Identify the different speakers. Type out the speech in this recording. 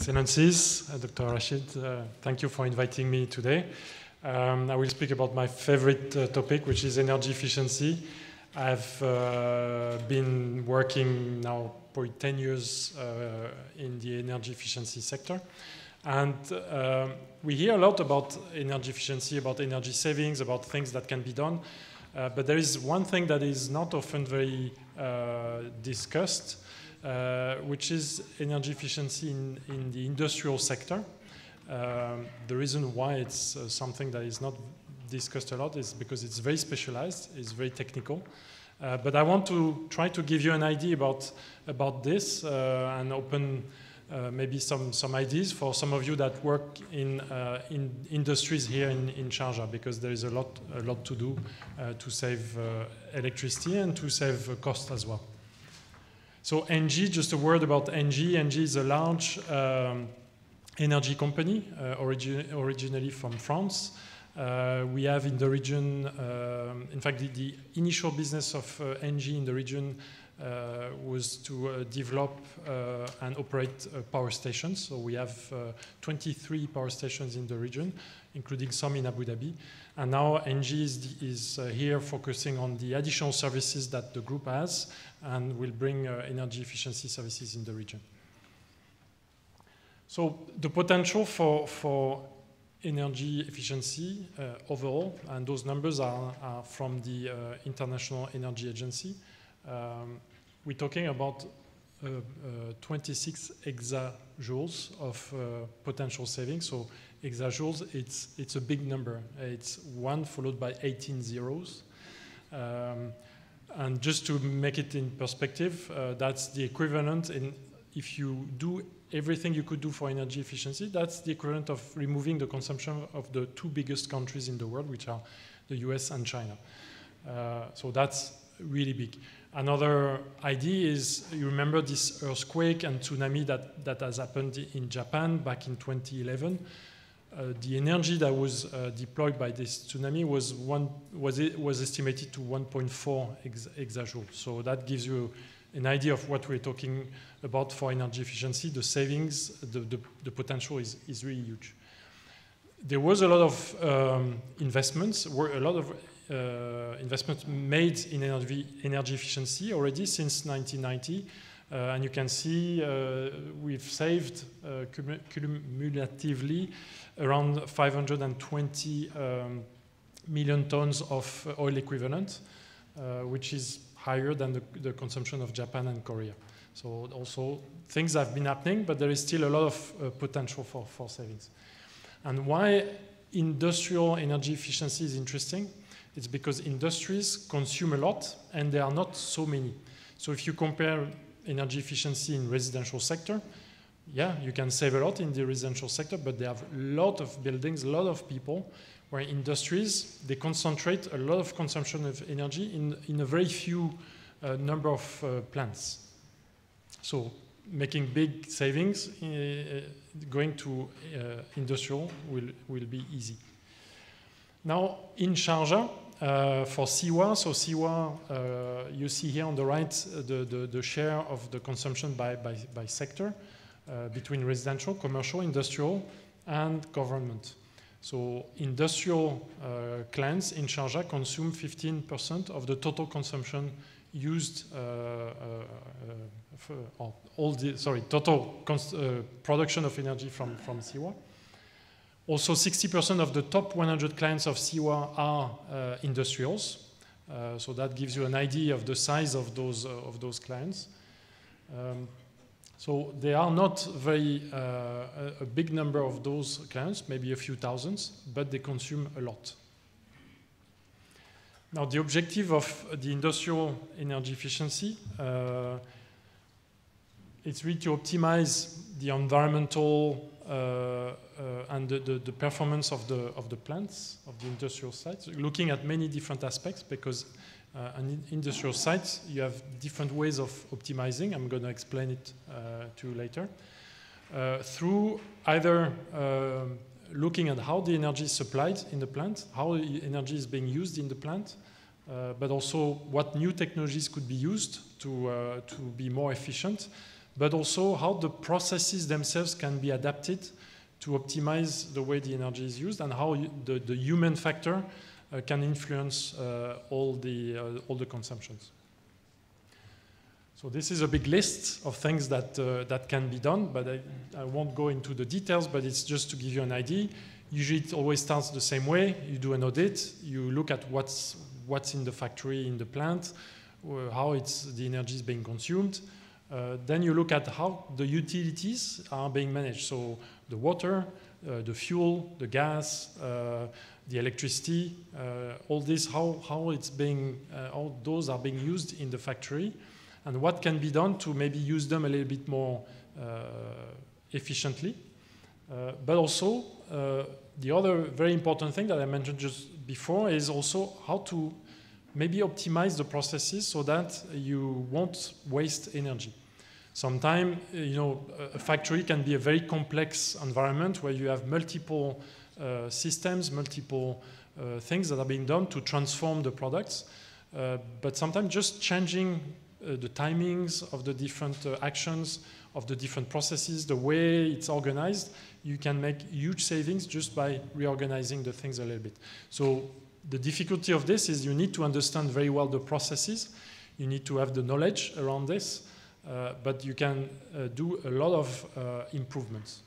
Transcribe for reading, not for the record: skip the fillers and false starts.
Speaker 1: Excellencies, Dr. Rashid, thank you for inviting me today. I will speak about my favorite topic, which is energy efficiency. I've been working now for 10 years in the energy efficiency sector. And we hear a lot about energy efficiency, about energy savings, about things that can be done. But there is one thing that is not often very discussed, which is energy efficiency in the industrial sector. The reason why it's something that is not discussed a lot is because it's very specialized, it's very technical. But I want to try to give you an idea about this and open maybe some ideas for some of you that work in industries here in Sharjah, because there is a lot to do to save electricity and to save cost as well. So ENGIE, just a word about ENGIE. ENGIE is a large energy company, originally from France. We have in the region, in fact, the initial business of ENGIE in the region was to develop and operate power stations. So we have 23 power stations in the region, including some in Abu Dhabi. And now ENGIE is here focusing on the additional services that the group has and will bring energy efficiency services in the region. So the potential for energy efficiency overall, and those numbers are from the International Energy Agency. We're talking about 26 exajoules of potential savings. So exajoules, it's a big number. It's 1 followed by 18 zeros. And just to make it in perspective, that's the equivalent if you do everything you could do for energy efficiency, that's the equivalent of removing the consumption of the 2 biggest countries in the world, which are the US and China. So that's really big. Another idea is, you remember this earthquake and tsunami that has happened in Japan back in 2011. The energy that was deployed by this tsunami was estimated to 1.4 exajoules. So that gives you an idea of what we're talking about for energy efficiency. The savings, the potential is really huge. There was a lot of investments, investments made in energy efficiency already since 1990. And you can see we've saved cumulatively around 520 million tons of oil equivalent, which is higher than the consumption of Japan and Korea. So also things have been happening, but there is still a lot of potential for savings. And why industrial energy efficiency is interesting? It's because industries consume a lot and there are not so many. So if you compare energy efficiency in residential sector, yeah, you can save a lot in the residential sector, but they have a lot of buildings, a lot of people, where industries, they concentrate a lot of consumption of energy in a very few number of plants. So making big savings, going to industrial will be easy. Now, in Sharjah, for Siwa, so Siwa, you see here on the right the share of the consumption by sector between residential, commercial, industrial, and government. So industrial clients in Sharjah consume 15% of the total consumption used total production of energy from Siwa. Also, 60% of the top 100 clients of Siwa are industrials. So that gives you an idea of the size of those clients. So there are not a big number of those clients, maybe a few thousands, but they consume a lot. Now, the objective of the industrial energy efficiency, it's really to optimize the environmental and the performance of the plants, of the industrial sites, looking at many different aspects, because an industrial site, you have different ways of optimizing. I'm going to explain it to you later. Through either looking at how the energy is supplied in the plant, how the energy is being used in the plant, but also what new technologies could be used to be more efficient. but also how the processes themselves can be adapted to optimize the way the energy is used, and how the human factor can influence all the consumptions. So this is a big list of things that can be done, but I won't go into the details, but it's just to give you an idea. Usually it always starts the same way. You do an audit, you look at what's in the factory, in the plant, how the energy is being consumed. Then you look at how the utilities are being managed. So the water, the fuel, the gas, the electricity, all this, how it's being, all those are being used in the factory, and what can be done to maybe use them a little bit more efficiently. But also, the other very important thing that I mentioned just before is also how to maybe optimize the processes so that you won't waste energy. Sometimes, a factory can be a very complex environment where you have multiple systems, multiple things that are being done to transform the products. But sometimes just changing the timings of the different actions, of the different processes, the way it's organized, you can make huge savings just by reorganizing the things a little bit. So the difficulty of this is you need to understand very well the processes. You need to have the knowledge around this, but you can do a lot of improvements.